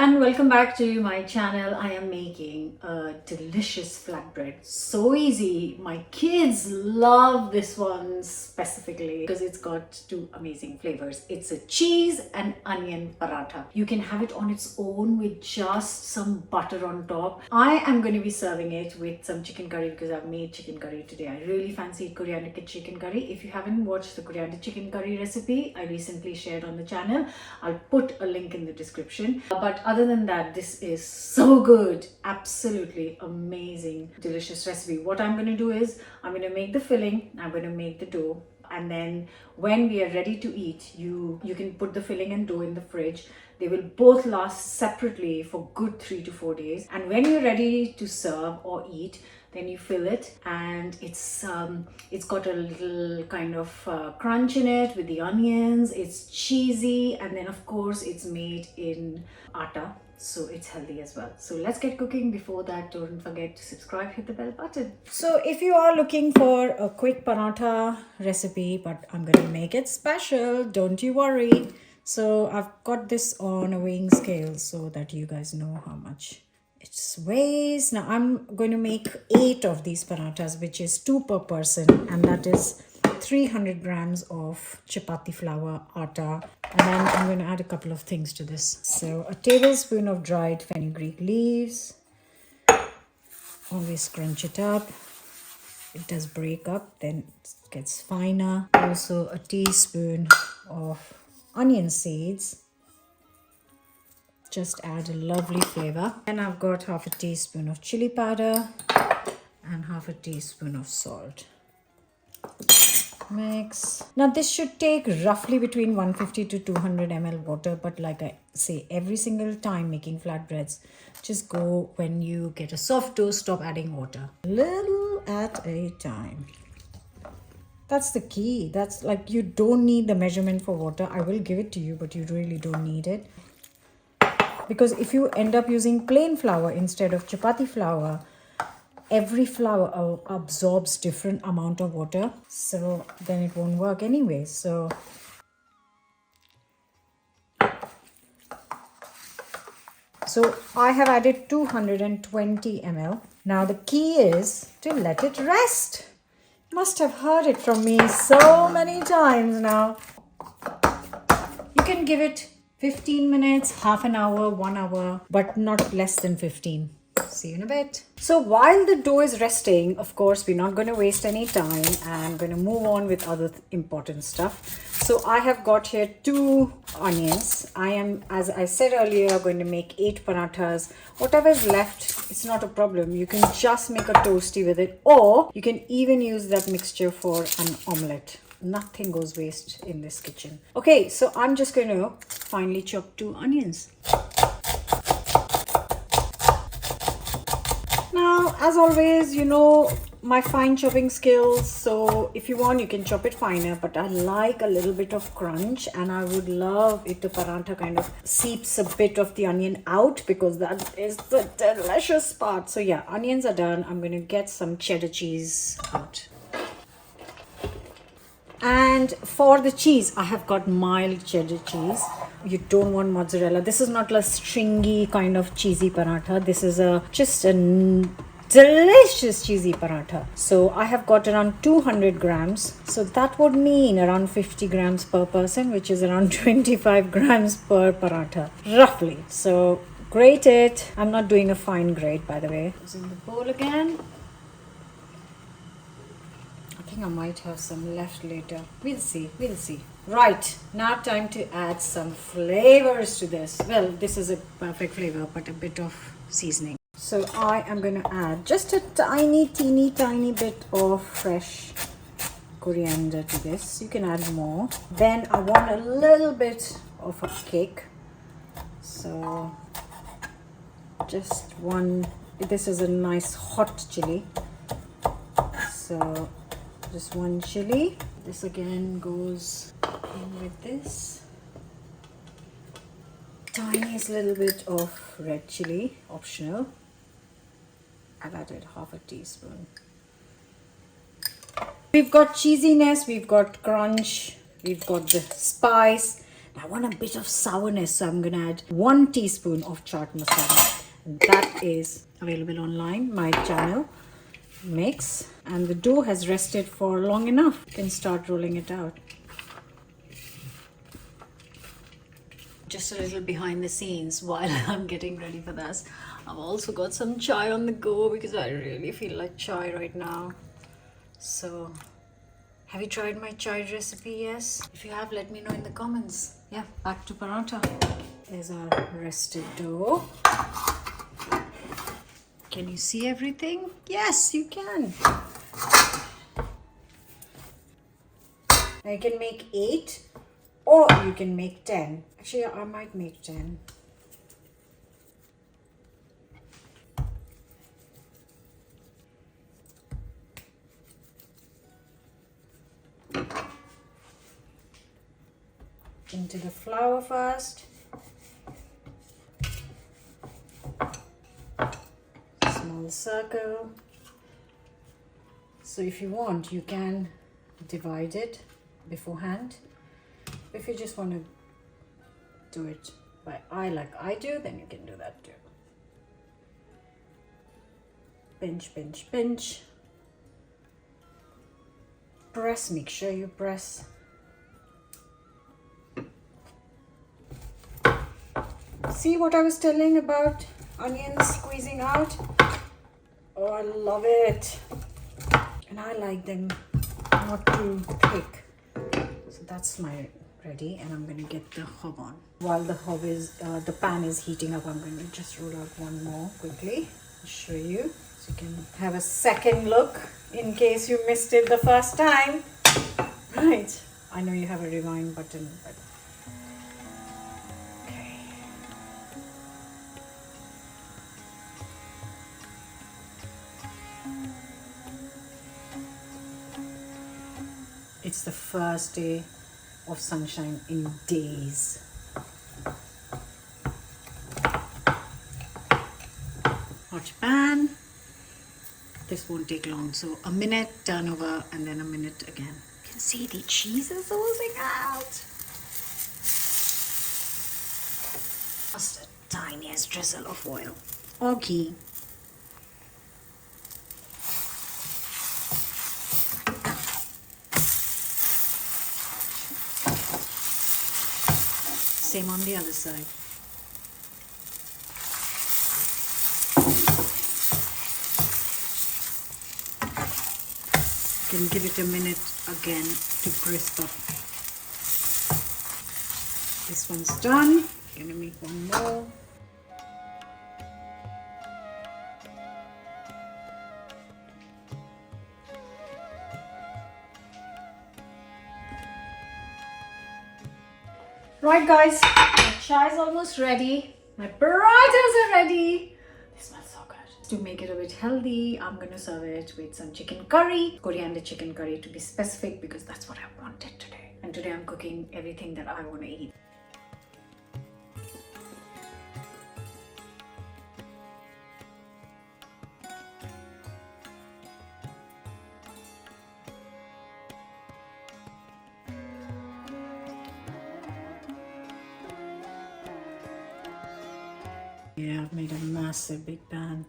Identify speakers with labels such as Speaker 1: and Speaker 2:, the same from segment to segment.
Speaker 1: and welcome back to my channel. I am making a delicious flatbread. So easy. My kids love this one specifically because it's got two amazing flavors. It's a cheese and onion paratha. You can have it on its own with just some butter on top. I am going to be serving it with some chicken curry because I've made chicken curry today. I really fancied coriander chicken curry. If you haven't watched the coriander chicken curry recipe I recently shared on the channel, I'll put a link in the description. But other than that, this is so good. Absolutely amazing, delicious recipe. What I'm going to do is I'm going to make the filling, I'm going to make the dough, and then when we are ready to eat, you can put the filling and dough in the fridge. They will both last separately for good 3 to 4 days, and when you're ready to serve or eat, then you fill it, and it's got a little kind of crunch in it with the onions. It's cheesy, and then of course it's made in atta, so it's healthy as well. So let's get cooking. Before that, don't forget to subscribe, hit the bell button. So if you are looking for a quick paratha recipe, but I'm going to make it special, don't you worry. So I've got this on a weighing scale so that you guys know how much it weighs. Now I'm going to make 8 of these parathas, which is 2 per person, and that is 300 grams of chapati flour, atta, and then I'm going to add a couple of things to this. So a tablespoon of dried fenugreek leaves. Always crunch it up. It does break up, then it gets finer. Also a teaspoon of onion seeds. Just add a lovely flavor. And I've got half a teaspoon of chili powder and half a teaspoon of salt. Mix. Now this should take roughly between 150 to 200 ml water, but like I say every single time making flatbreads, just go when you get a soft dough, stop adding water. Little at a time. That's the key. That's like, you don't need the measurement for water. I will give it to you, but you really don't need it. Because if you end up using plain flour instead of chapati flour, every flour absorbs different amount of water, so then it won't work anyway. So I have added 220 ml. Now the key is to let it rest. Must have heard it from me so many times now. You can give it 15 minutes, half an hour, 1 hour, but not less than 15. See you in a bit. So while the dough is resting, of course, we're not going to waste any time. I'm going to move on with other important stuff. So I have got here 2 onions. I am, as I said earlier, going to make 8 parathas. Whatever is left, it's not a problem. You can just make a toasty with it, or you can even use that mixture for an omelette. Nothing goes waste in this kitchen. Okay, so I'm just going to finely chop 2 onions. Now, as always, you know my fine chopping skills, so if you want you can chop it finer, but I like a little bit of crunch, and I would love if the paratha kind of seeps a bit of the onion out, because that is the delicious part. So yeah, onions are done. I'm going to get some cheddar cheese out. And for the cheese, I have got mild cheddar cheese. You don't want mozzarella. This is not a stringy kind of cheesy paratha. This is just a delicious cheesy paratha. So I have got around 200 grams. So that would mean around 50 grams per person, which is around 25 grams per paratha, roughly. So grate it. I'm not doing a fine grate, by the way. It's in the bowl again. I might have some left later. We'll see. Right, now time to add some flavors to this. Well, this is a perfect flavor, but a bit of seasoning. So I am going to add just a teeny tiny bit of fresh coriander to this. You can add more. Then I want a little bit of a kick. So just one. This is a nice hot chili. So just 1 chili. This again goes in with this. Tiniest little bit of red chili, optional. I've added half a teaspoon. We've got cheesiness, we've got crunch, we've got the spice. I want a bit of sourness, so I'm gonna add 1 teaspoon of chaat masala. And that is available online, my channel. Mix, and the dough has rested for long enough. You can start rolling it out. Just a little behind the scenes while I'm getting ready for this. I've also got some chai on the go because I really feel like chai right now. So, have you tried my chai recipe? Yes. If you have, let me know in the comments. Yeah, back to paratha. There's our rested dough. Can you see everything? Yes, you can. Now you can make 8 or you can make 10. Actually, I might make 10. Into the flour first. Small circle. So if you want, you can divide it beforehand. If you just want to do it by eye like I do, then you can do that too. Pinch, pinch, pinch. Press, make sure you press. See what I was telling about onions squeezing out? Oh, I love it. And I like them not too thick. So that's my ready, and I'm gonna get the hob on. While the hob is, the pan is heating up, I'm gonna just roll out one more quickly. I'll show you, so you can have a second look in case you missed it the first time. Right, I know you have a rewind button, but okay. It's the first day of sunshine in days. Hot pan. This won't take long, so a minute, turn over, and then a minute again. You can see the cheese is oozing out. Just the tiniest drizzle of oil or ghee. Same on the other side. You can give it a minute again to crisp up. This one's done. I'm gonna make one more. Right guys, my chai is almost ready. My parathas are ready. They smell so good. To make it a bit healthy, I'm gonna serve it with some chicken curry, coriander chicken curry to be specific, because that's what I wanted today. And today I'm cooking everything that I want to eat. Yeah, I've made a massive big pan.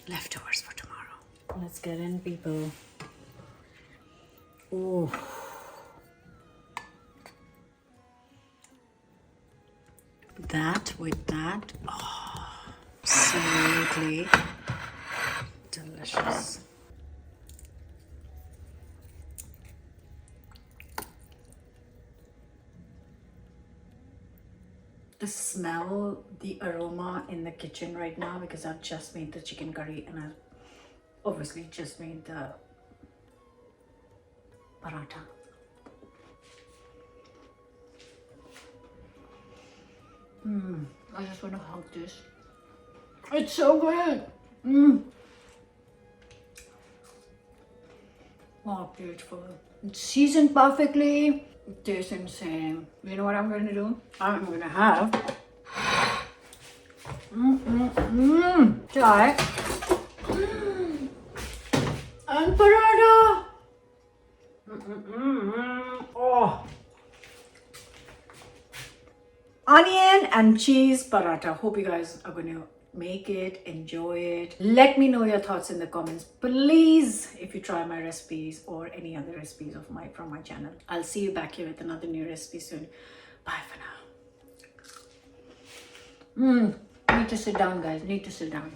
Speaker 1: Leftovers for tomorrow. Let's get in, people. Oh. That with that. Oh, absolutely delicious. The smell, the aroma in the kitchen right now, because I've just made the chicken curry and I've obviously just made the paratha. I just want to hug this. It's so good. Oh, beautiful. It's seasoned perfectly. It tastes insane. You know what I'm going to do? I'm going to have chai and paratha. Oh, and cheese paratha. Hope you guys are going to make it, enjoy it. Let me know your thoughts in the comments, please, if you try my recipes or any other recipes of from my channel. I'll see you back here with another new recipe soon. Bye for now. Need to sit down, guys. Need to sit down.